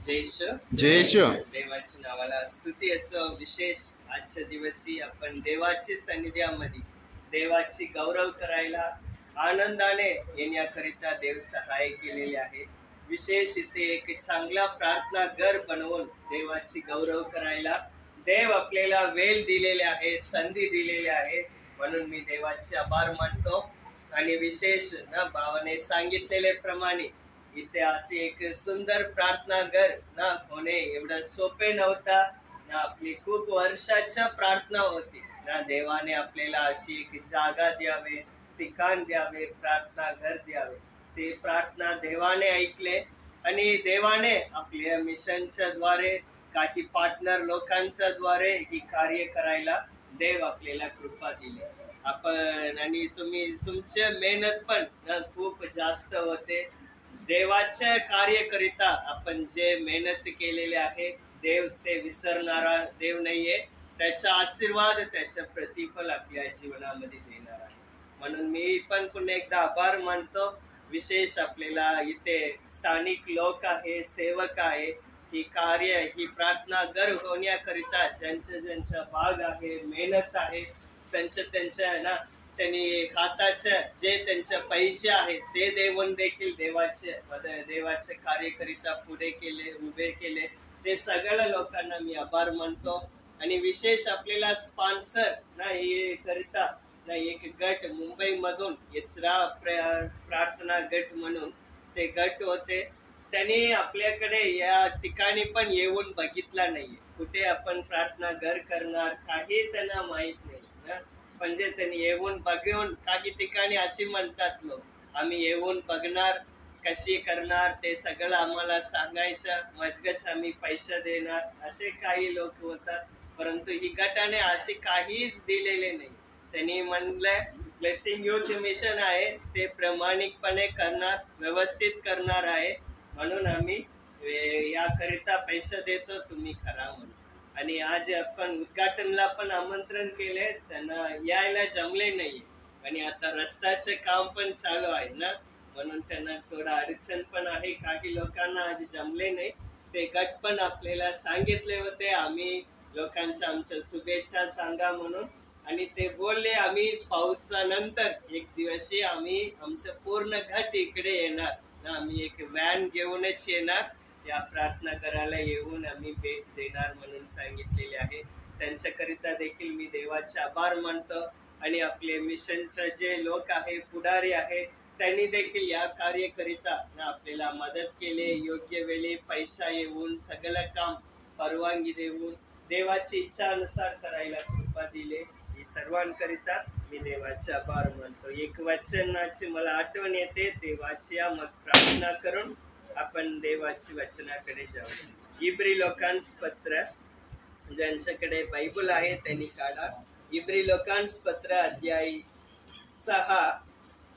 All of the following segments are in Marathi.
जयेशु देवाच्या नावाला स्तुती असो। विशेष आजच्या दिवशी आपण देवाची सन्निध्यामध्ये देवाची गौरव करायला आनंदाने येण्याकरिता देव सहाय्य केलेले आहे। विशेष इथे एक चांगला प्रार्थना घर बनवून देवाची गौरव करायला देव आपल्याला वेळ दिलेले आहे, संधी दिलेली आहे, म्हणून मी देवाचे आभार मानतो। आणि विशेष ना भावाने सांगितलेले प्रमाणे इथे अशी एक सुंदर प्रार्थना घर ना होणे एवढं सोपे नव्हता ना। आपली खूप वर्षाच्या प्रार्थना होती ना, देवाने आपल्याला अशी एक जागा द्यावे, ठिकाण द्यावे, प्रार्थना घर द्यावे। ते प्रार्थना देवाने ऐकले आणि देवाने आपल्या मिशनच्या द्वारे काही पार्टनर लोकांच्या द्वारे ही कार्य करायला देव आपल्याला कृपा दिली। आपण आणि तुम्ही तुमचे मेहनत पण खूप जास्त होते। देवाच्या कार्यकरिता आपण जे मेहनत केलेले आहे देव ते विसरणारा देव नाहीये। त्याचा आशीर्वाद, त्याचं प्रतिफल आपल्या जीवनामध्ये देणार आहे। म्हणून मी पण पुन्हा एकदा आभार मानतो। विशेष आपल्याला इथे स्थानिक लोक आहे, सेवक आहे, ही कार्य ही प्रार्थना घर होण्याकरिता ज्यांचा भाग आहे, मेहनत आहे, त्यांच्या ना त्यांनी हाताचे जे त्यांचे पैसे आहेत ते देऊन देखील देवाचे कार्यकरिता पुढे केले, उभे केले, ते सगळ्या लोकांना मी आभार मानतो। आणि विशेष आपल्याला स्पॉन्सर ना हे करिता ना एक गट मुंबई मधून इसरा प्रार्थना गट म्हणून ते गट होते। त्यांनी आपल्याकडे या ठिकाणी पण येऊन बघितला नाहीये, कुठे आपण प्रार्थना घर करणार काही त्यांना माहित नाही ना। म्हणजे त्यांनी येऊन बघून काही ठिकाणी अशी म्हणतात लोक, आम्ही येऊन बघणार, कशी करणार ते सगळं आम्हाला सांगायचं, मजगच आम्ही पैसे देणार, असे काही लोक होतात। परंतु ही गटाने असे काही दिलेले नाही। त्यांनी म्हणलं ब्लेसिंग यूथ मिशन आहे ते प्रामाणिकपणे करणार, व्यवस्थित करणार आहे, म्हणून आम्ही याकरिता पैसे देतो, तुम्ही करा म्हणून। आणि आज आपण उद्घाटनला पण आमंत्रण केले, त्यांना यायला जमले नाही आणि आता रस्त्याचे काम पण चालू आहे ना, म्हणून त्यांना थोडा अडचण पण आहे, काही लोकांना आज जमले नाही। ते गट पण आपल्याला सांगितले होते आम्ही लोकांच्या आमच्या शुभेच्छा सांगा म्हणून, आणि ते बोलले आम्ही पावसानंतर एक दिवशी आम्ही आमचं पूर्ण गट इकडे येणार ना, आम्ही एक व्हॅन घेऊनच येणार, या प्रार्थना करायला येऊन आम्ही भेट देणार म्हणून सांगितलेले आहे। त्यांच्याकरिता देखील मी देवाचे आभार मानतो। आणि आपले मिशनचे जे लोक आहे, पुढारी आहे, त्यांनी देखील या कार्यकरिता आपल्याला मदत केली, योग्य वेळी पैसा येऊन सगळं काम परवानगी देऊन देवाची इच्छानुसार करायला कृपा दिले। ही सर्वांकरिता मी देवाचे आभार मानतो। एक वचनाची मला आठवण येते, ते वाचूया, मग प्रार्थना करून आपण देवाची वचनाकडे जाऊ। इब्री लोकांस पत्र, ज्यांच्याकडे बायबल आहे त्यांनी काढा। इब्री लोकांस पत्र अध्याय 6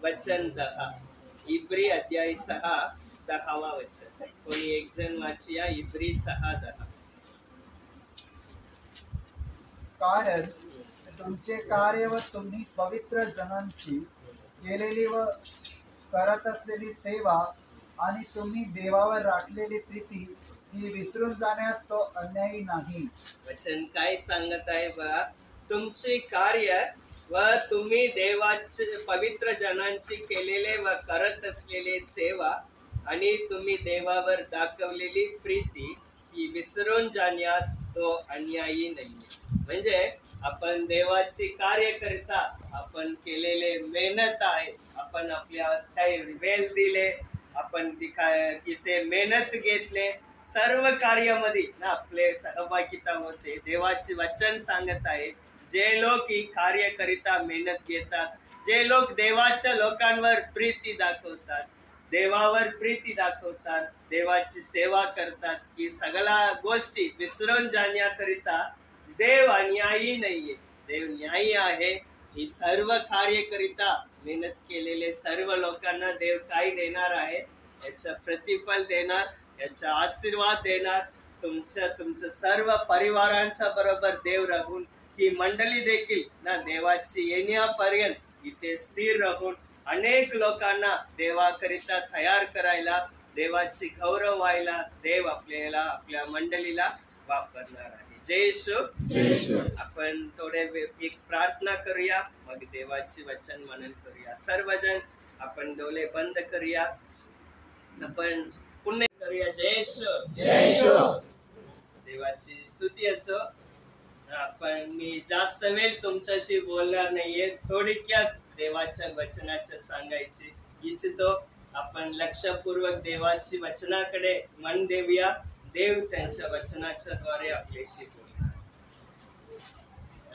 वचन 10। इब्री अध्याय 6 10वा वचन। कोणी एक जण वाचूया इब्री 6:10। कारण तुमचे कार्य व तुम्ही पवित्र जनांची केलेली व करत असलेली सेवा आणि तुम्ही देवावर राखलेली प्रीती ही विसरून जाण्यास तो अन्यायी नाही। वचन काय सांगत आहे बघा, तुमचे कार्य व तुम्ही देवाचे पवित्र जनांची केलेले व करत असलेले सेवा आणि तुम्ही देवावर दाखवलेली प्रीती ही विसरून जाण्यास तो अन्यायी नाही। म्हणजे आपण देवाची कार्य करता आपण केलेले मेहनत आहे, आपण आपल्या वेळ दिले, आपण तिथे मेहनत घेतले, सर्व कार्यामध्ये ना आपले सहभागिता होते। देवाचे वचन सांगत आहे, जे लोक ही कार्य करिता मेहनत घेतात, जे लोक देवाच्या लोकांवर प्रीती दाखवतात, देवावर प्रीती दाखवतात, देवाची सेवा करतात, की सगळ्या गोष्टी विसरून जाण्याकरिता देव अन्यायी नाहीये, देव न्यायी आहे। ही सर्व कार्यकरिता मेहनत केलेले सर्व लोकांना देव काय देणार आहे, याचं प्रतिफल देणार, याचा आशीर्वाद देणार। तुमचं सर्व परिवारांच्या बरोबर देव राहून ही मंडळी देखील ना देवाची येण्यापर्यंत इथे स्थिर राहून अनेक लोकांना देवाकरिता तयार करायला देवाची गौरव व्हायला देव आपल्याला आपल्या मंडळीला वापरणार आहे. जय येशू. आपण एक प्रार्थना करूया, मग देवाचे वचन मनन करूया. सर्वजण आपण डोळे बंद करूया, आपण पुण्य करूया. जय येशू. देवाची स्तुती असो. मी जास्त वेळ तुमच्याशी बोलणार नाहीये, थोडक्यात देवाच्या वचनाचं सांगायचे इच्छितो. आपण लक्षपूर्वक देवाची वचनाकडे मन देऊया. देव त्यांच्या वचनाच्या द्वारे आपल्याशी बोलतात.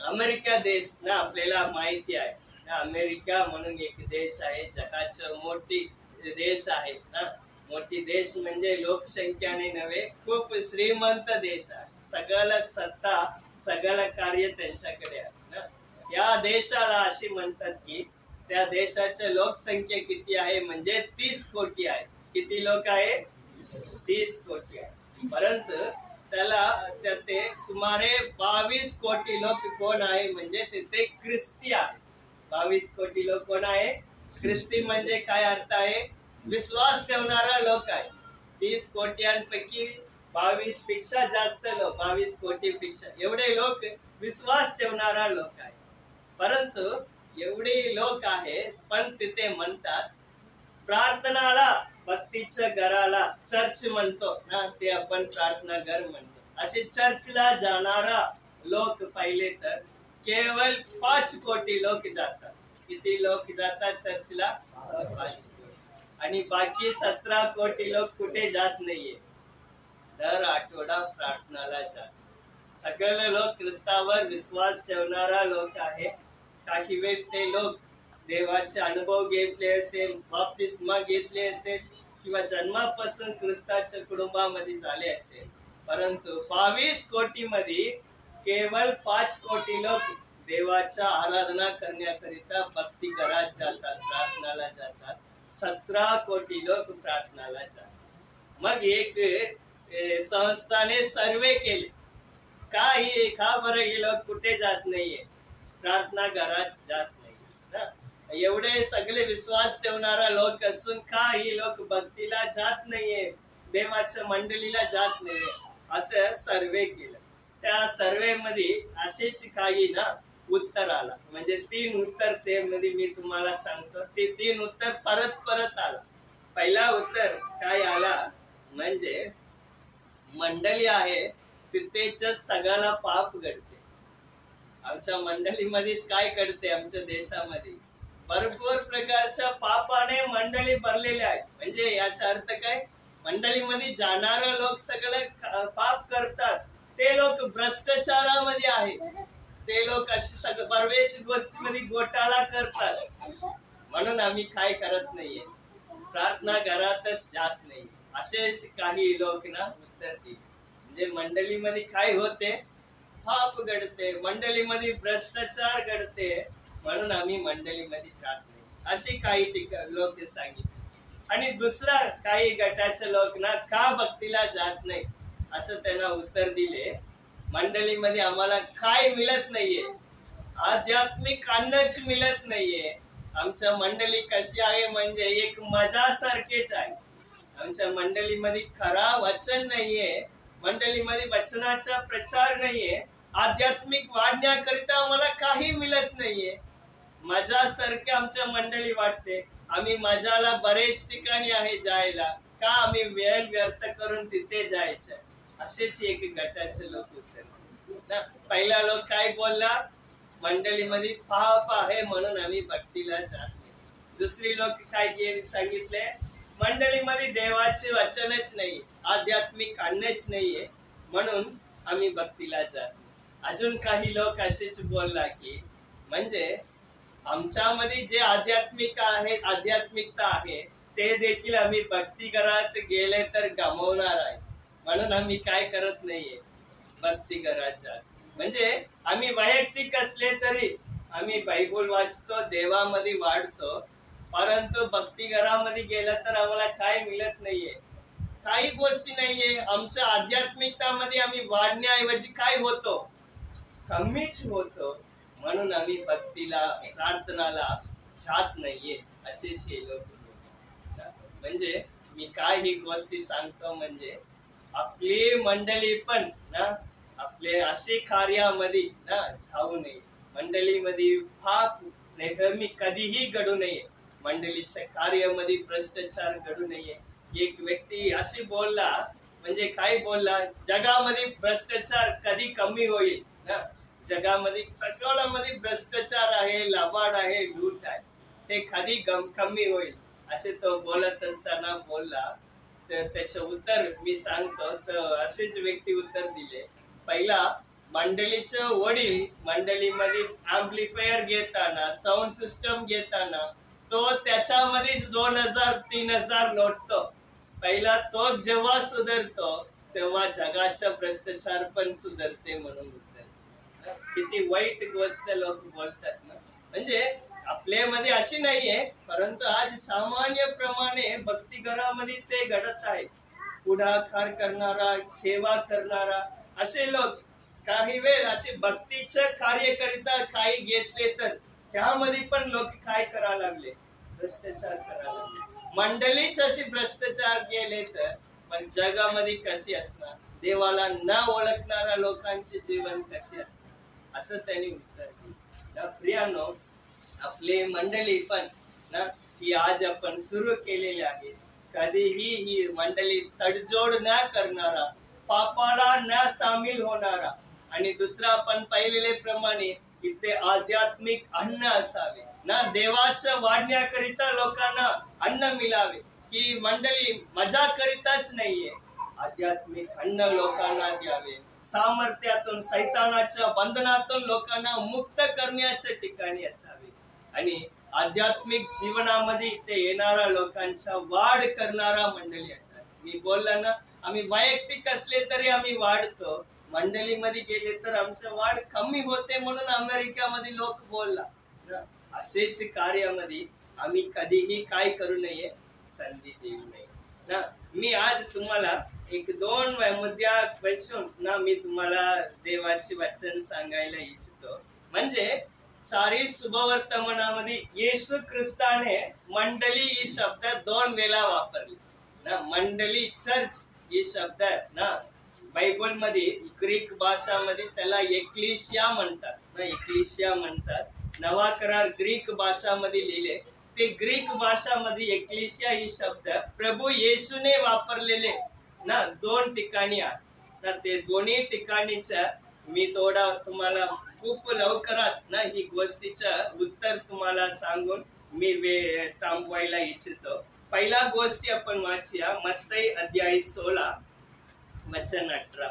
अमेरिका देश ना आपल्याला माहिती आहे ना, अमेरिका म्हणून एक देश आहे, जगाचा मोठी देश आहे ना. मोठी देश म्हणजे लोकसंख्याने नव्हे, खूप श्रीमंत देश आहे. सगळं सत्ता सगळं कार्य त्यांच्याकडे आहे ना. या देशाला अशी म्हणतात की त्या देशाची लोकसंख्या किती आहे म्हणजे 30 कोटी आहे. किती लोक आहे? 30 कोटी आहे. परंतु त्याते सुमारे 22 कोटी लोक कोण आहे म्हणजे तिथे ख्रिस्ती आहे. 22 कोटी लोक कोण आहे? ख्रिस्ती. म्हणजे काय अर्थ आहे? विश्वास ठेवणारा लोक आहे. 30 कोट्यांपैकी 22 पेक्षा जास्त लोक, 22 कोटी पेक्षा एवढे लोक विश्वास ठेवणारा लोक आहे. परंतु एवढे लोक आहेत, पण तिथे म्हणतात प्रार्थनाला, भक्तीच्या घराला चर्च म्हणतो ना, ते आपण प्रार्थना घर म्हणतो. असे चर्चला जाणारा लोक पाहिले तर केवळ 5 कोटी लोक जातात. किती लोक जातात चर्चला? 5 कोटी. आणि बाकी 17 कोटी लोक कुठे जात नाहीये? दर आठवडा प्रार्थनाला जात. सगळे लोक ख्रिस्तावर विश्वास ठेवणारा लोक आहे. काही वेळ ते लोक देवाचे अनुभव घेतले असेल, बाप्तिस्मा घेतले असेल किंवा जन्मापासून ख्रिस्ताच्या कुटुंबामध्ये झाले असेल. परंतु 22 कोटी मध्ये केवळ 5 कोटी लोक देवाच्या आराधना करण्याकरिता भक्ती घरात जातात, प्रार्थनाला जातात. 17 कोटी लोक प्रार्थनाला जातात. मग एक संस्थाने सर्वे केले, का बरं हे लोक कुठे जात नाहीये? प्रार्थना घरात जात नाही. एवढे सगळे विश्वास ठेवणारा लोक असून का ही लोक भक्तीला जात नाहीये, देवाच्या मंडळीला जात नाहीये? असं सर्वे केलं. त्या सर्वे मध्ये असेच काही ना उत्तर आला. म्हणजे 3 उत्तर ते मध्ये मी तुम्हाला सांगतो. ते 3 उत्तर परत आला. पहिला उत्तर काय आला म्हणजे मंडळी आहे तिथेच सगळ्याला पाप घडते. आमच्या मंडळीमध्येच काय घडते? आमच्या देशामध्ये भरपूर प्रकारच्या पापाने मंडळी भरलेले आहेत. म्हणजे याचा अर्थ काय? मंडळीमध्ये जाणारे लोक सगळे पाप करतात. ते लोक भ्रष्टाचारामध्ये आहेत. ते लोक अशी सगळं बऱ्याच गोष्टीमध्ये घोटाळा करतात. म्हणून आम्ही काय करत नाहीये, प्रार्थना घरातच जात नाही. असेच काही लोक ना उत्तर दिले. म्हणजे मंडळीमध्ये काय होते? पाप घडते, मंडळीमध्ये भ्रष्टाचार घडते, म्हणून आम्ही मंडळीमध्ये जात नाही, अशी काही लोक सांगितले. आणि दुसरा काही गटाचे लोक ना का भक्तीला जात नाही असं त्यांना उत्तर दिले. मंडळीमध्ये आम्हाला काय मिळत नाहीये, आध्यात्मिक अन्नच मिळत नाहीये. आमच्या मंडळी कशी आहे म्हणजे एक मजासारखेच आहे. आमच्या मंडळीमध्ये खरा वचन नाहीये, मंडळीमध्ये वचनाचा प्रचार नाहीये, आध्यात्मिक वाढण्याकरिता आम्हाला काही मिळत नाहीये. मजासारखे आमच्या मंडळी वाटते. आम्ही मजाला बरेच ठिकाणी आहे जायला, का आम्ही वेळ व्यर्थ करून तिथे जायचं? असेच एक गटाचे लोक उत्तर ना. पहिला लोक काय बोलला? मंडळीमध्ये पाप आहे म्हणून आम्ही भक्तीला जात नाही. दुसरी लोक काय सांगितले? मंडळीमध्ये देवाचे वचनच नाही, आध्यात्मिक अन्नच नाहीये म्हणून आम्ही भक्तीला जात. अजून काही लोक असेच बोलला की म्हणजे आमच्यामध्ये जे आध्यात्मिकता आहे ते देखील आम्ही भक्ती घरात गेले तर गमावणार आहे, म्हणून आम्ही काय करत नाहीये, भक्ती घरात जात. म्हणजे आम्ही वैयक्तिक असले तरी आम्ही बायबल वाचतो, देवामध्ये वाढतो, परंतु भक्ती घरामध्ये गेलं तर आम्हाला काय मिळत नाहीये, काही गोष्टी नाहीये. आमच्या आध्यात्मिकतामध्ये आम्ही वाढण्याऐवजी काय होतो? कमीच होतो. म्हणून आम्ही भक्तीला, प्रार्थनाला जात नाहीये, असेच हे लोक. म्हणजे मी काय ही गोष्टी सांगतो म्हणजे आपली मंडळी पण ना आपले अशी कार्यामध्ये ना जाऊ नये. मंडळीमध्ये पाप नेहमी कधीही घडू नये. मंडळीच्या कार्यामध्ये भ्रष्टाचार घडू नये. एक व्यक्ती अशी बोलला म्हणजे काय बोलला, जगामध्ये भ्रष्टाचार कधी कमी होईल ना. जगामध्ये सगळ्यामध्ये भ्रष्टाचार आहे, लबाड आहे, लूट आहे, ते कधी कमी होईल असे तो बोलत असताना बोलला. तर त्याचं उत्तर मी सांगतो. तर असेच व्यक्ती उत्तर दिले. पहिला, मंडळीचं वडील मंडळीमध्ये अँप्लिफायर घेताना, साऊंड सिस्टम घेताना तो त्याच्यामध्येच 2000-3000 लोटतो. पहिला तो जेव्हा सुधारतो तेव्हा जगाचा भ्रष्टाचार पण सुधारते म्हणून उत्तर. किती वाईट गोष्ट लोक बोलतात ना. म्हणजे आपल्यामध्ये अशी नाहीये, परंतु आज सामान्य प्रमाणे भक्ती घरामध्ये ते घडत आहे. पुढाकार करणारा, सेवा करणारा असे लोक काही वेळ असे भक्तीचं कार्य करिता काही घेतले तर त्यामध्ये पण लोक काय करायला लागले, भ्रष्टाचार करायला लागले. मंडळीच अशी भ्रष्टाचार केले तर पण जगामध्ये कशी असणार, देवाला न ओळखणाऱ्या लोकांचे जीवन कसे असणार, असं त्यांनी उत्तर दिलं. प्रियानो, आपले मंडळी पण ना ही आज आपण सुरू केलेली आहे. कधीही ही मंडळी तडजोड न करणारा, पापाला न सामील होणारा, आणि दुसरा आपण पाहिलेले प्रमाणे इथे आध्यात्मिक अन्न असावे ना. देवाचं वाढण्याकरिता लोकांना अन्न मिळावे. ही मंडळी मजा करिताच नाहीये, आध्यात्मिक अन्न लोकांना द्यावे. सामर्थ्यातून, सैतानाच्या बंधनातून लोकांना मुक्त करण्याचे ठिकाणी असावे. आणि आध्यात्मिक जीवनामध्ये ते येणाऱ्या लोकांचा वाढ करणारा मंडळी असावी. मी बोलला ना, आम्ही वैयक्तिक असले तरी आम्ही वाढतो, मंडळीमध्ये गेले तर आमचं वाढ कमी होते म्हणून अमेरिकेमध्ये लोक बोलला. असेच कार्यामध्ये आम्ही कधीही काय करू नये, संधी देऊ नये ना. मी आज तुम्हाला 1-2 मुद्द्या बसून ना मी तुम्हाला देवाचे वचन सांगायला इच्छितो. म्हणजे चारी शुभवर्तमानामध्ये येशू ख्रिस्ताने मंडळी ही शब्द 2 वेळा वापरले ना. मंडळी, चर्च ही शब्द ना बायबल मध्ये ग्रीक भाषामध्ये त्याला एक्लिशिया म्हणतात ना, एक्लिशिया म्हणतात. नवा करार ग्रीक भाषामध्ये लिहिले. ते ग्रीक भाषामध्ये एक्लिशिया ही शब्द प्रभू येशूने वापरलेले ना 2 ठिकाणी आहे ना. ते दोन्ही ठिकाणीच मी थोडा तुम्हाला खूप लवकरात ना ही गोष्टीचं उत्तर तुम्हाला सांगून मी थांबवायला इच्छितो. पहिला गोष्टी आपण वाचूया, मत्ती अध्याय 16 वचन 18.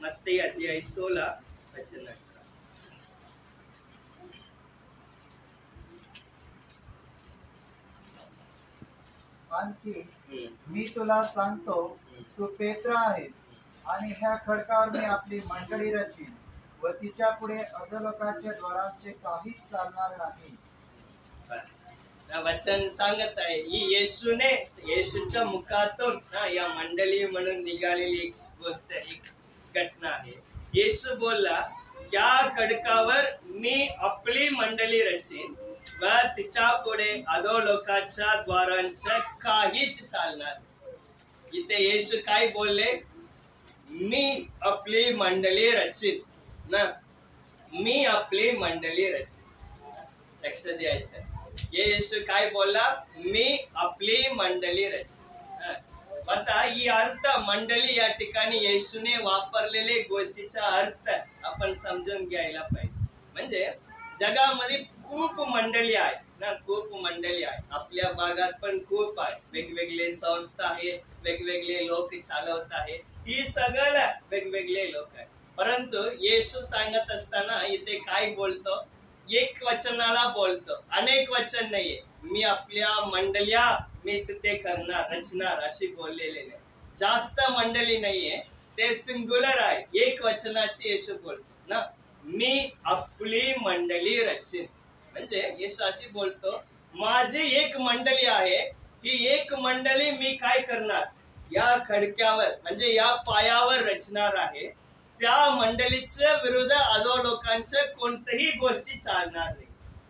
मत्ती अध्याय 16 वचन 18. आणखी मी तुला सांगतो, तू पेत्र आहेस, आणि ह्या खडकावर मी आपली मंडळी रचीन, व तिच्या पुढे अधोलोकाच्या द्वारांचे काहीच चालणार नाही. वचन सांगत आहे ही येशूने, येशूच्या मुखातून ना या मंडळी म्हणून निघालेली एक गोष्ट, एक घटना आहे. येशू बोलला, या खडकावर मी आपली मंडळी रचीन व तिच्या पुढे अधोलोकाच्या द्वारांचं काहीच चालणार. इथे येशू काय बोलले, मी आपली मंडळी रचीन ना, मी आपली मंडळी रचीन. लक्ष द्यायचं, येशू काय बोलला, मी आपली मंडळी रचीन. आता ही अर्थ मंडळी या ठिकाणी येशूने वापरलेले गोष्टीचा अर्थ आपण समजून घ्यायला पाहिजे. म्हणजे जगामध्ये खूप मंडळी आहे ना, खूप मंडळी आहे. आपल्या भागात पण खूप आहे. वेगवेगळे संस्था आहेत, वेगवेगळे लोक चालवत आहेत. ही सगळं वेगवेगळे लोक आहेत. परंतु येशू सांगत असताना इथे काय बोलतो, एक वचनाला बोलतो, अनेक वचन नाहीये. मी आपल्या मंडळ्या मी ते करणार, रचणार अशी बोललेले नाही. जास्त मंडळी नाहीये, ते सिंग्युलर आहे. एक वचनाची येशू बोलतो ना, मी आपली मंडळी रचीन. म्हणजे येशू अशी बोलतो, माझी एक मंडळी आहे, ही एक मंडळी मी काय करणार, या खडक्यावर म्हणजे या पायावर रचणार आहे. त्या मंडळीच्या विरुद्ध अधोलोकांचं कोणत्याही गोष्टी चालणार नाही.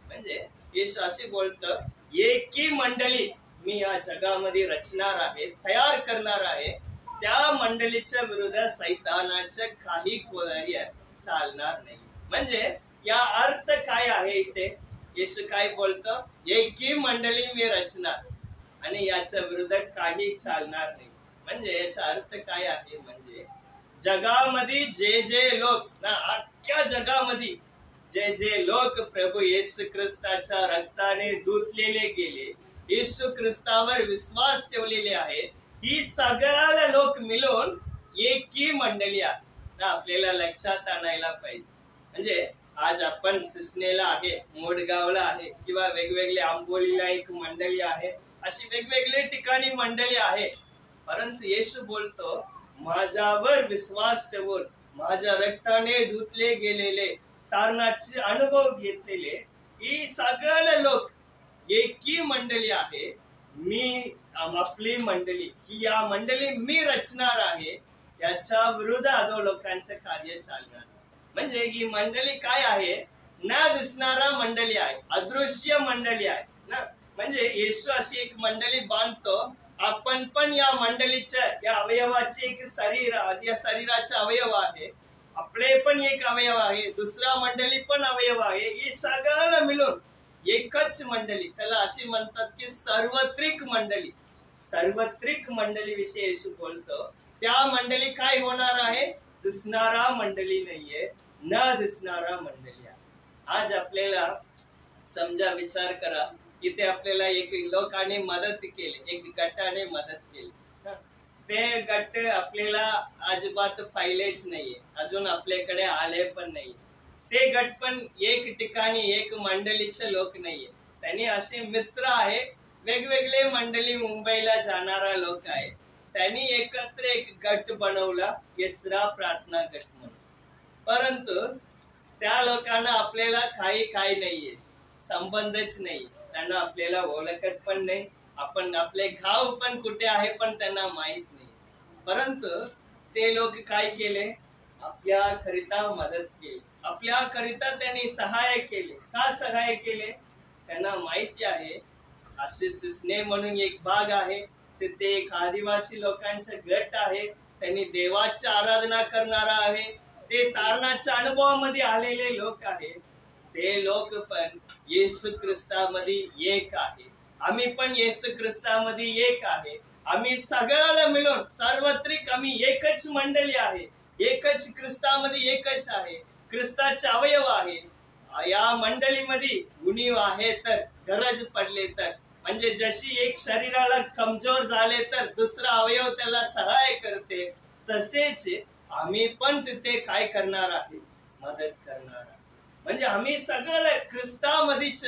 म्हणजे येशू अशी बोलतो, एकी मंडळी मी या जगामध्ये रचणार आहे, तयार करणार आहे, त्या मंडळीच्या विरुद्ध सैतानाचं काही कार्य चालणार नाही. म्हणजे या अर्थ काय आहे इथे? येशू काय बोलतो? एकी मंडळी मी रचणार आणि याच्या विरुद्ध काही चालणार नाही. म्हणजे याचा अर्थ काय आहे? म्हणजे जगामध्ये जे जे लोक ना, अख्ख्या जगामध्ये जे जे लोक प्रभू येशू ख्रिस्ताच्या रक्ताने धुतलेले गेले, येशू ख्रिस्तावर विश्वास ठेवलेले आहे, ही सगळ्या लोक मिळून एकी मंडळी आहे ना, आपल्याला लक्षात आणायला पाहिजे. म्हणजे आज आपण सिसनेला आहे, मोडगावला आहे, किंवा वेगवेगळे आंबोलीला एक मंडळी आहे, अशी वेगवेगळे ठिकाणी मंडळी आहे. परंतु येशू बोलतो, माझ्यावर विश्वास ठेवून माझ्या रक्ताने धुतले गेलेले, तारणाचे अनुभव घेतलेले ही सगळे लोक एकी मंडळी आहे. मी आपली मंडळी, ही या मंडळी मी रचणार आहे, याच्या विरुद्ध अधो लोकांचं कार्य चालणार. म्हणजे ही मंडळी काय आहे? न दिसणारा मंडळी आहे, अदृश्य मंडळी आहे ना. म्हणजे येशू अशी एक मंडळी बांधतो, आपण पण या मंडळीच्या, या अवयवाचे एक शरीर, या शरीराचे अवयव आहे, आपले पण एक अवयव आहे, दुसरा मंडळी पण अवयव आहे, ही सगळं मिळून एकच मंडळी. त्याला अशी म्हणतात की सार्वत्रिक मंडळी. सार्वत्रिक मंडळी विषयी येशू बोलतो. त्या मंडळी काय होणार आहे? दिसणारा मंडळी नाहीये, न दिसणारा मंडळी आहे. आज आपल्याला समजा, विचार करा, इथे आपल्याला एक लोकांनी मदत केली, एक गटाने मदत केली, ते गट आपल्याला अजिबात पाहिलेच नाहीये, अजून आपल्याकडे आले पण नाही. ते गट पण एक ठिकाणी, एक मंडळीचे लोक नाहीये, त्यांनी असे मित्र आहे, वेगवेगळे मंडळी, मुंबईला जाणारा लोक आहे, त्यांनी एकत्र एक गट बनवला, येसरा प्रार्थना गट म्हणून. परंतु त्या लोकांना आपल्याला काही नाहीये, संबंधच नाही, त्यांना आपल्याला ओळखत पण नाही, आपण आपले गाव पण कुठे आहे पण त्यांना माहित नाही. परंतु ते लोक काय केले? आपल्या करिता मदत केली, आपल्या करिता त्यांनी सहाय्य केले. का सहाय्य केले? त्यांना माहिती आहे असे सिसने म्हणून एक भाग आहे, तिथे एक आदिवासी लोकांचा गट आहे, त्यांनी देवाची आराधना करणारा आहे, ते तारणाच्या अनुभवामध्ये आलेले लोक आहे. ते लोक पण येशू ख्रिस्तामध्ये एक आहे, आम्ही पण येशू ख्रिस्तामध्ये एक आहे. आम्ही सगळ्याला मिळून सार्वत्रिक आम्ही एकच मंडळी आहे, एकच ख्रिस्तामध्ये एकच आहे, ख्रिस्ताचे अवयव आहे. या मंडळीमध्ये उणीव आहे तर, गरज पडले तर, म्हणजे जशी एक शरीराला कमजोर झाले तर दुसरा अवयव त्याला सहाय्य करते, तसेच आम्ही पण तिथे काय करणार आहे? मदत करणार आहे. म्हणजे आम्ही सगळं ख्रिस्तामध्येच,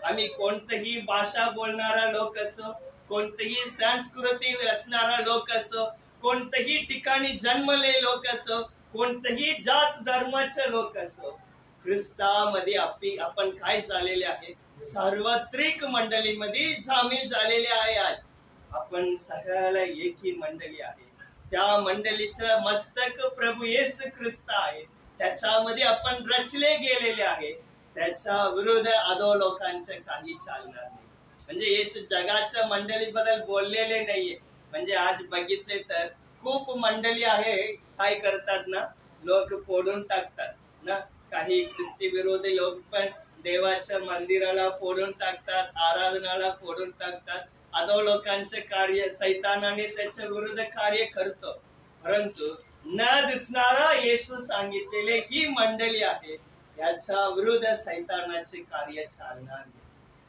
आम्ही कोणतीही भाषा बोलणारा लोक असो, कोणतीही संस्कृती असणारा लोक असो, कोणत्याही ठिकाणी जन्मले लोक असो, कोणतेही जात धर्माचे लोक असो, ख्रिस्तामध्ये आपण काय झालेले आहे? सार्वत्रिक मंडळीमध्ये सामील झालेले आहे. आज आपण सगळ्याला एकी मंडळी आहे, त्या मंडळीचं मस्तक प्रभू येशू ख्रिस्त आहे, त्याच्यामध्ये आपण रचले गेलेले आहे. त्याच्या विरुद्ध अधो लोकांचं काही चालणार नाही. म्हणजे येशू जगाच्या मंडळीबद्दल बोललेले नाहीये. म्हणजे आज बघितले तर खूप मंडळी आहे, काय करतात ना, लोक फोडून टाकतात ना. काही ख्रिस्ती विरोधी लोक पण देवाच्या मंदिराला फोडून टाकतात, आराधनाला फोडून टाकतात. अधो लोकांचे कार्य सैतानाने त्याच्या विरुद्ध कार्य करतो. परंतु न दिसणारा येशू सांगितलेले ही मंडळी आहे, याच्या विरुद्ध सैतानाचे कार्य चालणार नाही.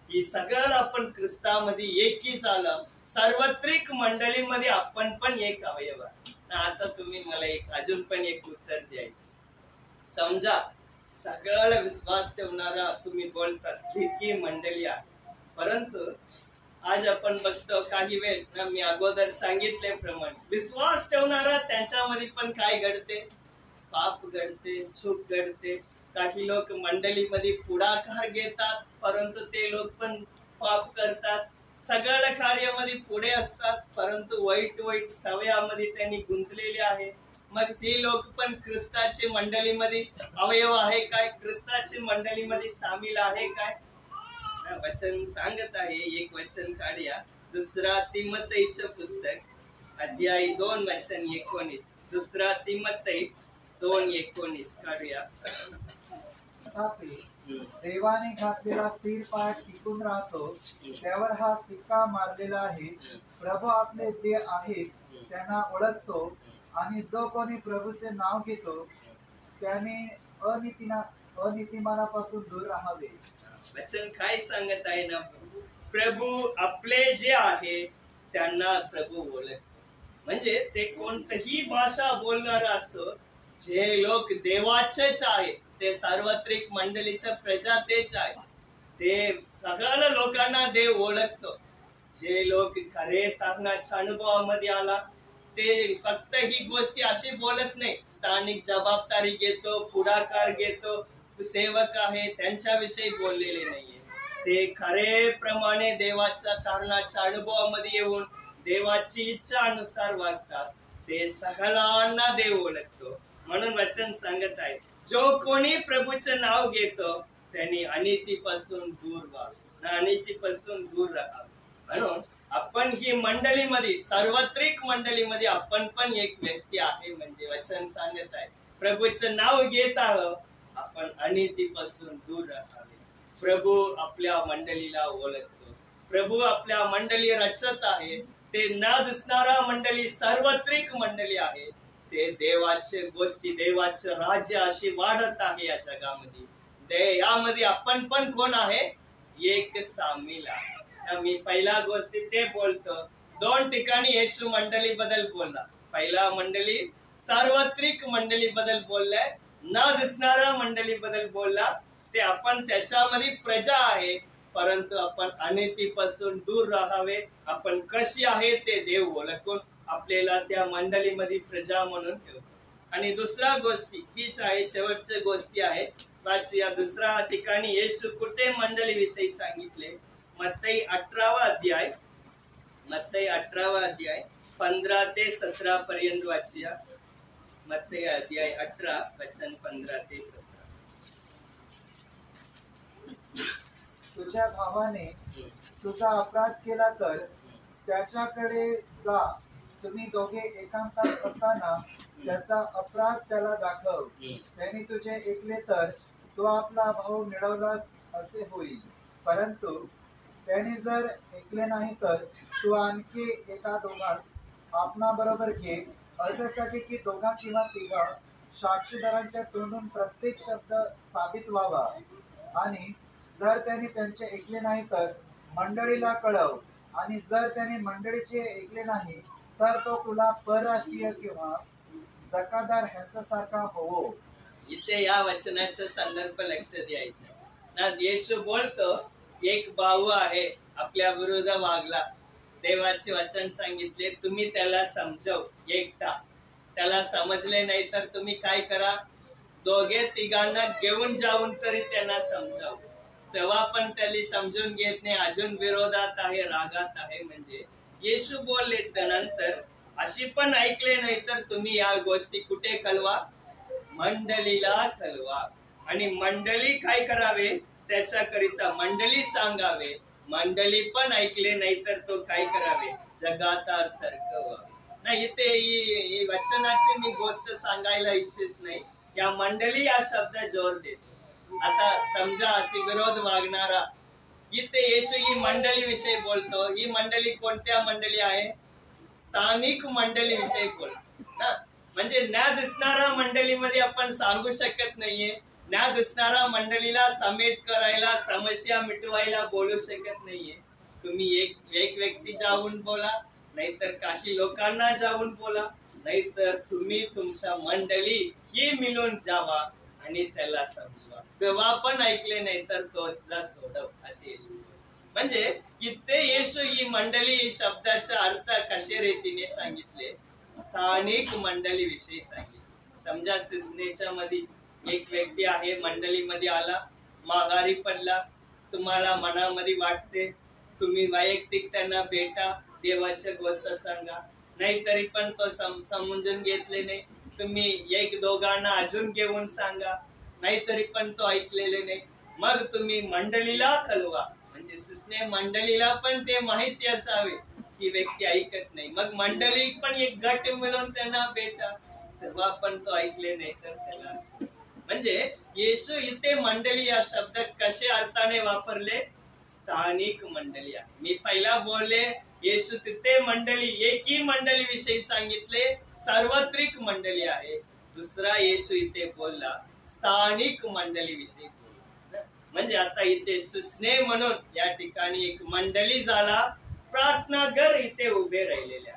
ही सगळं आपण ख्रिस्तामध्ये एकी झालं, सार्वत्रिक मंडळीमध्ये आपण पण एक अवयव आहे. आता तुम्ही मला अजून पण एक उत्तर द्यायचे. समजा सगळ्याला विश्वास ठेवणारा तुम्ही बोलतात एकी मंडळी आहे, परंतु आज आपण बघतो काही वेळ ना, मी अगोदर सांगितल्याप्रमाणे विश्वास ठेवणारा त्यांच्यामध्ये पण काय घडते? पाप घडते, चूक घडते. काही लोक मंडळीमध्ये पुढाकार घेतात, परंतु ते लोक पण पाप करतात. सगळ्या कार्यामध्ये पुढे असतात, परंतु वाईट सवयामध्ये त्यांनी गुंतलेले आहे. मग ते लोक पण ख्रिस्ताचे मंडळीमध्ये अवयव आहे काय? ख्रिस्ताचे मंडळीमध्ये सामील आहे काय? वचन सांगत आहे, एक वचन काढूया. दुसरा तिमोथेचं पुस्तक अध्याय 2 वचन 19. दुसरा तिमोथेय 2:19 काढूया. तथापि देवाने घातलेला स्थिर पाय टिकून राहतो, त्यावर हा सिक्का मारलेला आहे. प्रभू आपले जे आहेत त्यांना ओळखतो, आणि जो कोणी प्रभूचे नाव घेतो त्याने अनितिमानापासून दूर राहावे. वचन काय सांगत आहे ना, प्रभू आपले जे आहे त्यांना प्रभू ओळखतो. म्हणजे ते कोणतीही भाषा बोलणार असो, जे लोक देवाचेच आहे, ते सार्वत्रिक मंडळीच्या प्रजा तेच आहे, ते सगळ्या लोकांना देव ओळखतो. जे लोक खरे तारणाच्या अनुभवामध्ये आला, ते फक्त ही गोष्टी अशी बोलत नाही, स्थानिक जबाबदारी घेतो, पुढाकार घेतो, सेवक आहे त्यांच्याविषयी बोललेले नाहीये. ते खरे प्रमाणे देवाच्या तारणाच्या अनुभवामध्ये येऊन देवाची इच्छा अनुसार वागतात. ते सगळ्यांना देव ओळखतो. म्हणून वचन सांगत आहे, जो कोणी प्रभूचे नाव घेतो त्यांनी अनितीपासून दूर व्हावे, अनितीपासून दूर राहावे. म्हणून आपण ही मंडळीमध्ये, सार्वत्रिक मंडळीमध्ये आपण पण एक व्यक्ती आहे. म्हणजे वचन सांगत आहे, प्रभूचं नाव घेत आहोत, आपण अनितीपासून दूर राहावे. प्रभू आपल्या मंडळीला ओळखतो. प्रभू आपल्या मंडळी रचत आहे. ते न दिसणारा मंडळी सार्वत्रिक मंडळी आहे. ते देवाचे गोष्टी, देवाचे राज्य अशी वाढत आहे या जगामध्ये. यामध्ये आपण पण कोण आहे? एक सामील आहे. मी पहिल्या गोष्टी ते बोलतो, 2 ठिकाणी येशू मंडळी बद्दल बोलला. पहिला मंडळी सार्वत्रिक मंडळी बद्दल बोललाय, न दिसणाऱ्या मंडळी बद्दल बोलला. ते आपण त्याच्यामध्ये प्रजा आहे, परंतु आपण अनितीपासून दूर राहावे. आपण कशी आहे ते देव ओळखून आपल्याला त्या मंडळीमध्ये प्रजा म्हणून ठेवतो. आणि दुसरा गोष्टी हीच आहे, शेवटची गोष्टी आहे. वाचूया दुसऱ्या ठिकाणी येशू कुठे मंडळी विषयी सांगितले. मत्तई 18 अध्याय, मत्तई 18 अध्याय 15 ते 17 पर्यंत वाचूया. मत्तई अध्याय 18 वचन 15 ते 17. तुझ्या भावाने तुझा अपराध केला तर त्याच्याकडे जा. तुम्ही दोघे एकांतात असताना त्याचा अपराध त्याला दाखव. त्याने तुझे ऐकले तर तो आपला भाऊ मिळवला असे होईल. परंतु त्याने जर ऐकले नाही तर तू आणखी एका दोघांस आपणा बरोबर घे, अशासाठी की दोघा किंवा तिघा साक्षीदारांच्या तोंडून प्रत्येक शब्द साबित व्हावा. आणि जर त्याने त्यांचे ऐकले नाही तर मंडळीला कळव. आणि जर त्याने मंडळीचे ऐकले नाही तर तो तुला परराष्ट्रीय किंवा जकादार ह्यांच्यासारखा होवो. इथे या वचनाचा संदर्भ लक्ष द्यायचा ना. येशू बोलतो, एक भाऊ आहे आपल्या विरुद्ध वागला. देवाचे वचन सांगितले, तुम्ही त्याला समजव. एकटा त्याला समजले नाही तर तुम्ही काय करा, दोघे तिघांना घेऊन जाऊन तरी त्यांना समजाव. तेव्हा पण त्याला समजून घेत नाही, अजून विरोधात आहे, रागात आहे. म्हणजे येशू बोलले त्यानंतर अशी पण ऐकले नाही तर तुम्ही या गोष्टी कुठे कळवा? मंडळीला कळवा. आणि मंडळी काय करावे? त्याच्याकरिता मंडळी सांगावे. मंडळी पण ऐकले नाही तर तो काय करावे? जगातार सरकवा. नाही, इथे ही वचनाची मी गोष्ट सांगायला इच्छित नाही. या मंडळी या शब्द जोर देतो. आता समजा अशी विरोध वागणारा, इथे येशू ही मंडळी विषयी बोलतो. ही मंडळी कोणत्या मंडळी आहे? स्थानिक मंडळी विषयी बोलतो ना. म्हणजे न दिसणाऱ्या मंडळीमध्ये आपण सांगू शकत नाहीये. न दिसणाऱ्या मंडळीला समेट करायला, समस्या मिटवायला बोलू शकत नाहीये. तुम्ही एक व्यक्ती जाऊन बोला, नाहीतर काही लोकांना जाऊन बोला, नाहीतर तुम्ही तुमच्या मंडळी ही मिळून जावा आणि त्याला समजवा. तेव्हा पण ऐकले नाही तर तो त्याला सोडव, असे येशू. म्हणजे इथे येशू ही मंडळी शब्दाचा अर्थ कशा रीतीने सांगितले? स्थानिक मंडळी विषयी सांगितले. समजा सिसनेच्या मध्ये एक व्यक्ती आहे, मंडळीमध्ये आला, माघारी पडला. तुम्हाला मनामध्ये वाटते, तुम्ही वैयक्तिक त्यांना भेटा, देवाच्या गोष्ट सांगा. नाही तरी पण तो समजून घेतले नाही. तुम्ही एक दोघांना अजून घेऊन सांगा, नाहीतरी पण तो ऐकलेले नाही. मग तुम्ही मंडळीला कळवा. म्हणजे पाहिजे. सुसने मंडळीला पण ते माहिती असावे की व्यक्ती ऐकत नाही. मग मंडळी पण एक गट मिळून त्यांना भेटा, तेव्हा पण तो ऐकले नाही तर त्याला. म्हणजे येशू इथे मंडळी या शब्द कसे अर्थाने वापरले? स्थानिक मंडळी आहे. मी पहिला बोलले येशू तिथे मंडळी, एकही मंडळी विषयी सांगितले, सार्वत्रिक मंडळी आहे. दुसरा येशू इथे बोलला स्थानिक मंडळी विषयी बोलला. म्हणजे आता इथे सुसने म्हणून या ठिकाणी एक मंडळी झाला, प्रार्थना घर इथे उभे राहिलेल्या.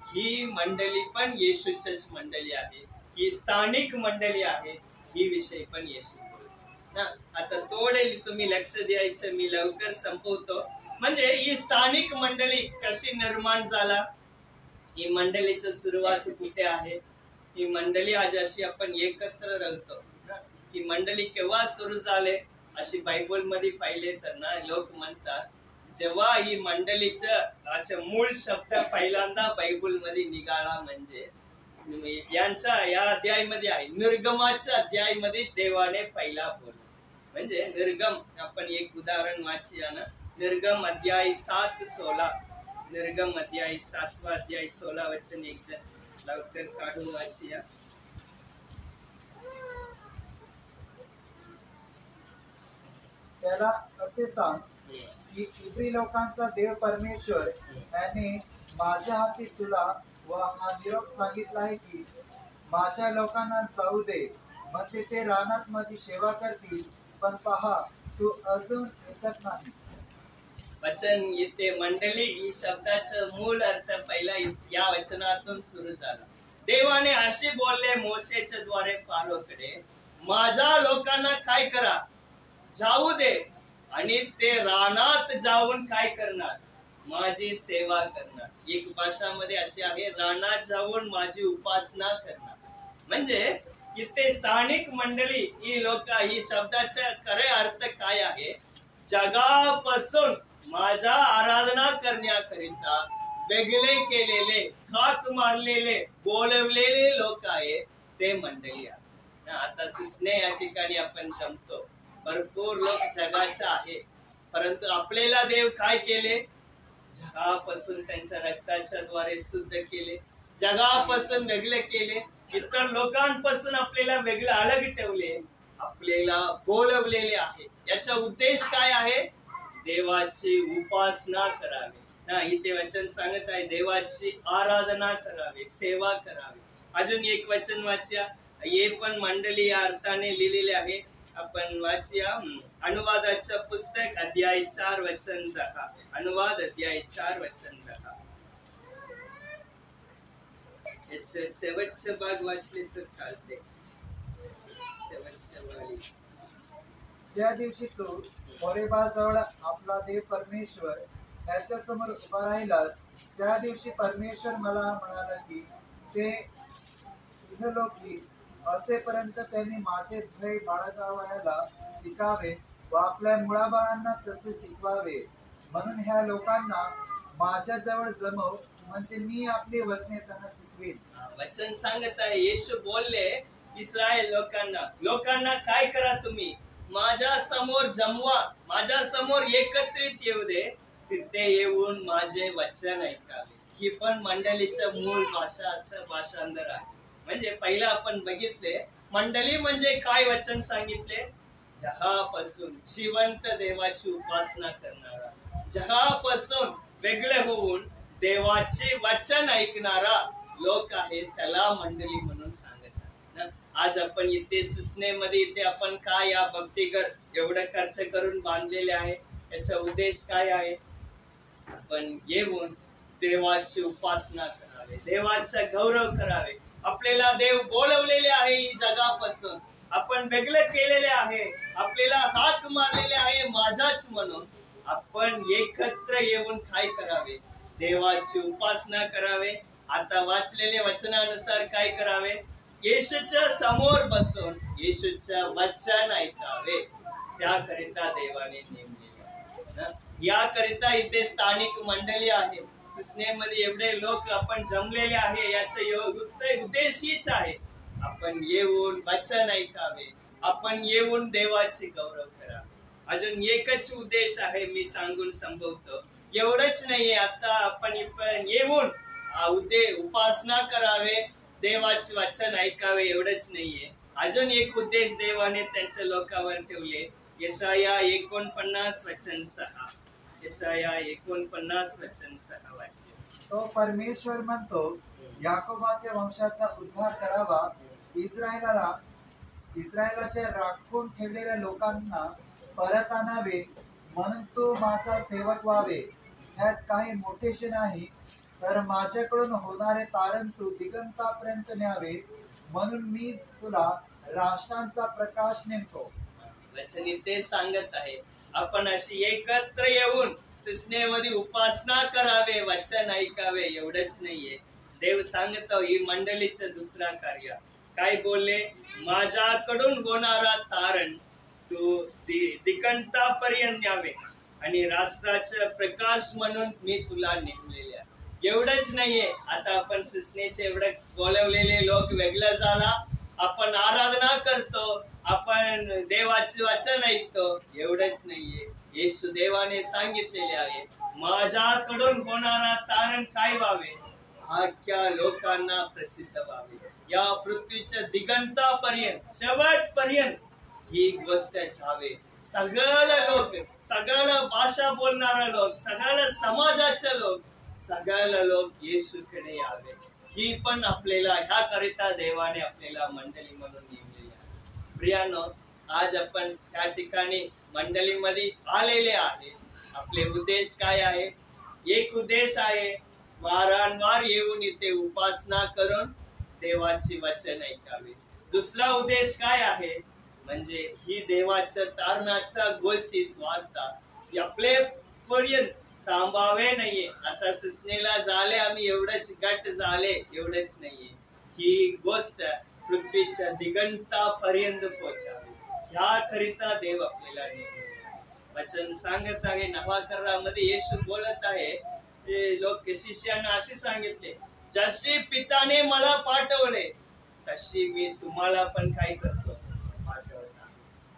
ही मंडळी पण येशूचीच मंडळी आहे, ही स्थानिक मंडळी आहे, ही विषय पण येशू बोलला. आता थोडे तुम्ही लक्ष द्यायचं, मी लवकर संपवतो. म्हणजे ही स्थानिक मंडळी कशी निर्माण झाला, ही मंडळीची सुरुवात कुठे आहे? ही मंडळी आज अशी आपण एकत्र राहतो. ही मंडळी केव्हा सुरू झाले अशी बायबल मध्ये पाहिले तर ना, लोक म्हणतात जेव्हा ही मंडळीचं असं मूळ शब्द पहिल्यांदा बायबल मध्ये निघाला म्हणजे यांचा या अध्यायामध्ये आहे, निर्गमाच्या अध्यायामध्ये देवाने पहिला बोलला. म्हणजे निर्गम, आपण एक उदाहरण वाचूया ना, निर्गम अध्याय 7:16. निर्गम अध्याय 7 अध्याय 16 वचन एक जण लवकर काढून वाचूया. त्याला असे सांग की इब्री लोकांचा देव परमेश्वर याने माझ्या हाती तुला व हा निरोप सांगितला आहे की माझ्या लोकांना जाऊ दे, म्हणजे ते रानात माझी सेवा करतील. पण पहा, तू अजून ऐकत नाही. वचन इथे मंडळी ही शब्दाचा मूळ अर्थ पहिला या वचनातून सुरू झाला. देवाने असे बोलले मोशेच्या द्वारे फारोकडे, माझ्या लोकांना काय करा, जाऊ दे, आणि ते रानात जाऊन काय करणार, माझी सेवा करणार. एक भाषामध्ये अशी आहे, रानात जाऊन माझी उपासना करणार. म्हणजे इथे स्थानिक मंडळी ही लोक, ही शब्दाचा खरे अर्थ काय आहे? जगापासून माझ्या आराधना करण्याकरिता वेगळे केलेले, हाक मारलेले, बोलवलेले लोक आहे, ते मंडळी आहे. आता सुसने या ठिकाणी आपण जमतो, भरपूर लोक जगाचा आहे, परंतु आपल्याला देव काय केले? जगापासून त्यांच्या रक्ताच्या द्वारे शुद्ध केले, जगापासून वेगळे केले, इतर लोकांपासून आपल्याला वेगळे अलग ठेवले, आपल्याला बोलवलेले आहे. याचा उद्देश काय आहे? देवाची उपासना करावी ना. इथे वचन सांगत आहे देवाची आराधना करावी, सेवा करावी. अजून एक वचन वाचूया, हे पण मंडळी या अर्थाने लिहिलेले आहे. आपण वाचूया अनुवादाचं पुस्तक अध्याय 4 वचन 10. अनुवाद अध्याय 4 वचन 10. शेवटचे भाग वाचले तर चालते. ज्या दिवशी तू होरेबाजवळ आपला देव परमेश्वर त्याच्या समोर उभा राहिलास, त्या दिवशी परमेश्वर मला म्हणाला की ते इहलोकी असेपर्यंत त्यांनी माझे भय बाळगावयाला शिकावे व आपल्या मुलाबाळांना तसे शिकवावे. म्हणून ह्या लोकांना माझ्या जवळ जमव, म्हणजे मी आपली वचने त्यांना शिकवीन. वचन सांगत आहे, येशू बोलले इस्रायल लोकांना काय करा, तुम्ही माझ्या समोर जमवा, माझ्या समोर एकत्रित येऊ दे, तिथे येऊन माझे वचन ऐकावे. ही पण मंडळीचं मूळ भाषांतर आहे. म्हणजे पहिला आपण बघितले मंडळी म्हणजे काय वचन सांगितले? जगापासून जिवंत देवाची उपासना करणारा, जगापासून वेगळे होऊन देवाचे वचन ऐकणारा लोक आहे, त्याला मंडळी म्हणून सांगतात. आज आपण इथे सुसनेमध्ये इथे आपण काय या भक्तिगर एवढं खर्च करून बांधलेले आहे, याचा उद्देश काय आहे? आपण येऊन देवाची उपासना करावे, देवाचा गौरव करावे. आपल्याला देव बोलवलेले आहे, ही जगापासून आपण वेगळे केलेले आहे, आपल्याला हाक मारलेले आहे माझाच म्हणून. आपण एकत्र येऊन काय करावे? देवाची उपासना करावे. आता वाचलेल्या वचनानुसार काय करावे? येशूच्या समोर बसून येशूचं वचन ऐकावे. त्याकरिता देवाने नेमलेले. याकरिता इथे स्थानिक मंडळी आहे. सुसनेमध्ये एवढे लोक आपण जमलेले आहे, याचा उद्देश हीच आहे, आपण येऊन वचन ऐकावे, आपण येऊन देवाची गौरव करावे. अजून एकच उद्देश आहे, मी सांगून संपवतो. एवढंच नाहीये, आता आपण येऊन उपासना करावे, देवाचे वचन ऐकावे एवढंच नाहीये. अजून एक उद्देश देवाने त्यांच्या लोकांवर ठेवले. यशाया 49:6. यशाया 49:6 वाचले. तो परमेश्वर म्हणतो, याकोबाच्या वंशाचा उद्धार करावा, इस्रायलाच्या राखून ठेवलेल्या लोकांना परत आणावे, म्हणून तो माझा सेवक व्हावे. ह्यात काही मोठेशे नाही, तर माझ्याकडून होणारे तारण तू दिगंतापर्यंत न्यावे, म्हणून मी तुला राष्ट्रांचा प्रकाश नेमतो. वचन ते सांगत आहे, आपण अशी एकत्र येऊन सिस्नेमध्ये उपासना करावे, वचन ऐकावे एवढंच नाहीये. देव सांगतो ही मंडळीचं दुसरा कार्य काय बोलले, माझ्याकडून होणारा तारण तू दिगंतापर्यंत न्यावे आणि राष्ट्राचा प्रकाश म्हणून मी तुला नेमलेले आहे. एवढंच नाहीये, आता आपण सिस्नेचे एवढे बोलवलेले लोक वेगळं झाला, आपण आराधना करतो, आपण देवाचे वचन ऐकतो एवढंच नाहीये. येशू देवाने सांगितलेले आहे, माझ्याकडून होणारा तारण काय व्हावे, अख्ख्या लोकांना प्रसिद्ध व्हावे, या पृथ्वीच्या दिगंतापर्यंत शेवटपर्यंत ही गोष्ट झावे. सगळे लोक, सगळं भाषा बोलणारे लोक, सगळं समाजाचे लोक, सगळे लोक येशूकडे यावे. ही पण आपल्याला ह्या करिता देवाने आपल्याला मंडळी म्हणून नेमलेली आहे. प्रियानो, आज आपण त्या ठिकाणी मंडळीमध्ये आलेले आहे. आपले उद्देश काय आहे? एक उद्देश आहे, वारंवार येऊन इथे उपासना करून देवाची वचन ऐकावे. दुसरा उद्देश काय आहे, म्हणजे ही देवाच्या तारणाच्या गोष्टी स्वार्थ आपले पर्यंत थांबावे नाहीये. आता सिस्नेला झाले, आम्ही एवढंच गट झाले एवढंच नाहीये, ही गोष्ट पृथ्वीच्या दिगंतापर्यंत पोहोचावी, ह्या करिता देव आपल्याला वचन सांगत आहे. नवा करारामध्ये येशू बोलत आहे, लोक शिष्यांना असे सांगितले, जसे पिताने मला पाठवले तशी मी तुम्हाला पण काय करतो, पाठवता.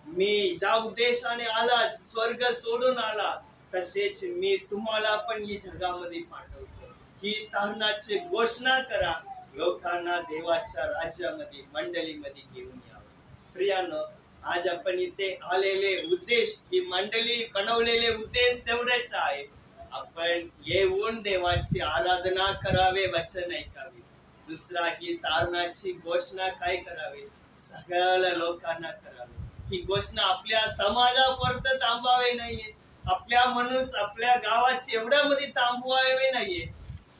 मी ज्या उद्देशाने आला, स्वर्ग सोडून आला, तसेच मी तुम्हाला पण ही जगामध्ये पाठवतो. ही तारणाची घोषणा करा, लोकांना देवाच्या राज्यामध्ये मंडळीमध्ये घेऊन यावं. प्रियानो, आज आपण इथे आलेले उद्देश, ही मंडळी बनवलेले उद्देश तेवढेच आहे. आपण येऊन देवाची आराधना करावे, वचन ऐकावे. दुसरा, ही तारणाची घोषणा काय करावे, सगळ्या लोकांना करावे. ही घोषणा आपल्या समाजापुरतं थांबावे नाहीये, आपल्या मनुष्य आपल्या गावाची एवढ्यामध्ये थांबवावे नाहीये.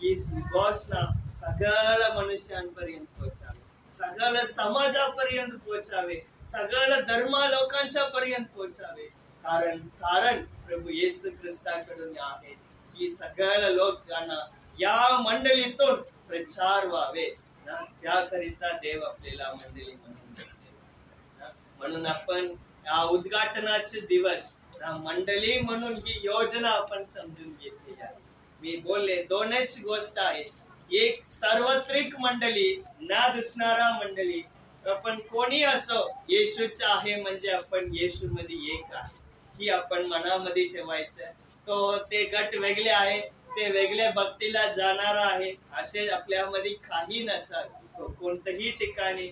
ही घोषणा सगळ्या मनुष्यांपर्यंत पोहोचावे, सगळ्या समाजापर्यंत पोहोचावे, सगळ्या धर्म लोकांच्या पर्यंत पोहोचावे. कारण प्रभू येशू ख्रिस्ताकडून आहे की सगळ्या लोकांना या मंडळीतून प्रचार व्हावे ना, त्याकरिता देव आपल्याला मंडळी म्हणून देते. म्हणून आपण या उद्घाटनाचे दिवस मंडळी म्हणून ही योजना आपण समजून घेतली आहे. मी बोलले दोनच गोष्ट आहे, एक सार्वत्रिक मंडळी, ना दिसणारा मंडळी. आपण कोणी असो, येशूचा आहे म्हणजे आपण येशू मध्ये एक आहे, ही आपण मनामध्ये ठेवायचं. ते गट वेगळे आहे, ते वेगळ्या भक्तीला जाणार आहे असे आपल्यामध्ये काही नसाल. कोणत्याही ठिकाणी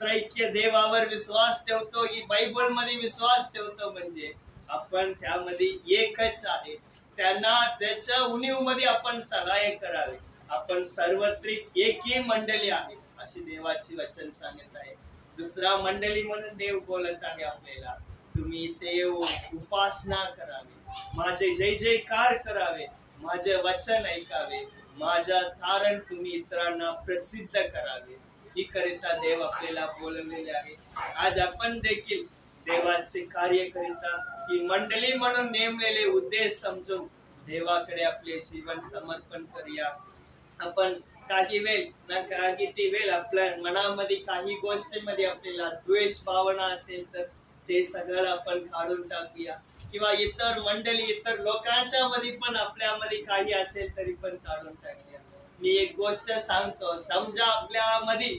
त्रैक्य देवावर विश्वास ठेवतो, ही बायबल मध्ये विश्वास ठेवतो, म्हणजे आपण त्यामध्ये एकच आहे. त्यांना त्याच्या उणीवमध्ये आपण सहाय्य करावे. आपण सार्वत्रिक एकही मंडळी आहे अशी देवाची वचन सांगत आहे. दुसरा मंडळी म्हणून देव बोलत आहे आपल्याला, तुम्ही इथे येऊन उपासना करावी, माझे जय जयकार करावे, माझे वचन ऐकावे, माझा तारण तुम्ही इतरांना प्रसिद्ध करावे. ही करिता देव आपल्याला बोलवलेले आहे. आज आपण देखील देवाचे कार्य करिता ही मंडळी म्हणून नेमलेले उद्देश समजून देवाकडे आपले जीवन समर्पण करूया. आपण काही वेळ आपल्या मनामध्ये काही गोष्टीमध्ये आपल्याला द्वेष भावना असेल तर ते सगळं आपण काढून टाकूया, किंवा इतर मंडळी, इतर लोकांच्या मध्ये पण आपल्यामध्ये काही असेल तरी पण काढून टाकूया. मी एक गोष्ट सांगतो, समजा आपल्यामध्ये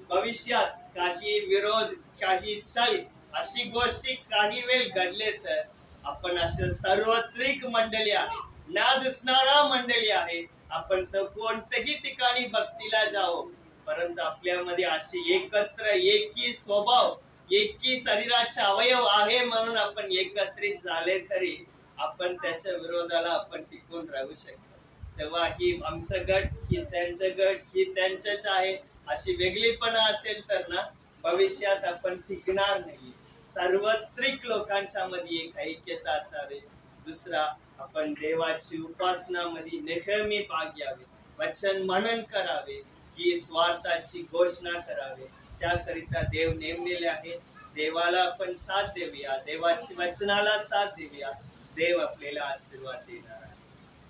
भविष्यात काही विरोध, काही छल, अशी गोष्टी काही वेळ घडले तर आपण अशा सार्वत्रिक मंडळी आहे, ना दिसणारा मंडळी आहे. आपण तर कोणत्याही ठिकाणी भक्तीला जावो, परंतु आपल्यामध्ये अशी एकत्र एकी स्वभाव, एकी शरीराचे अवयव आहे म्हणून आपण एकत्रित झाले तरी आपण त्याच्या विरोधाला आपण टिकून राहू शकतो. तेव्हा ही आमचं गट, ही त्यांचं गट, ही त्यांचंच आहे अशी वेगळीपणा असेल तर ना भविष्यात आपण टिकणार नाही. सार्वत्रिक लोकांच्या मध्ये एक ऐक्यता असावे. दुसरा, आपण देवाची उपासनामध्ये नेहमी भाग घ्यावे, वचन मनन करावे, ही स्वार्थाची घोषणा करावे. त्याकरिता देव नेमलेले आहे. देवाला आपण साथ देऊया, देवाची वचनाला साथ देऊया. देव आपल्याला आशीर्वाद देणार आहे.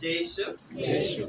जय येशू.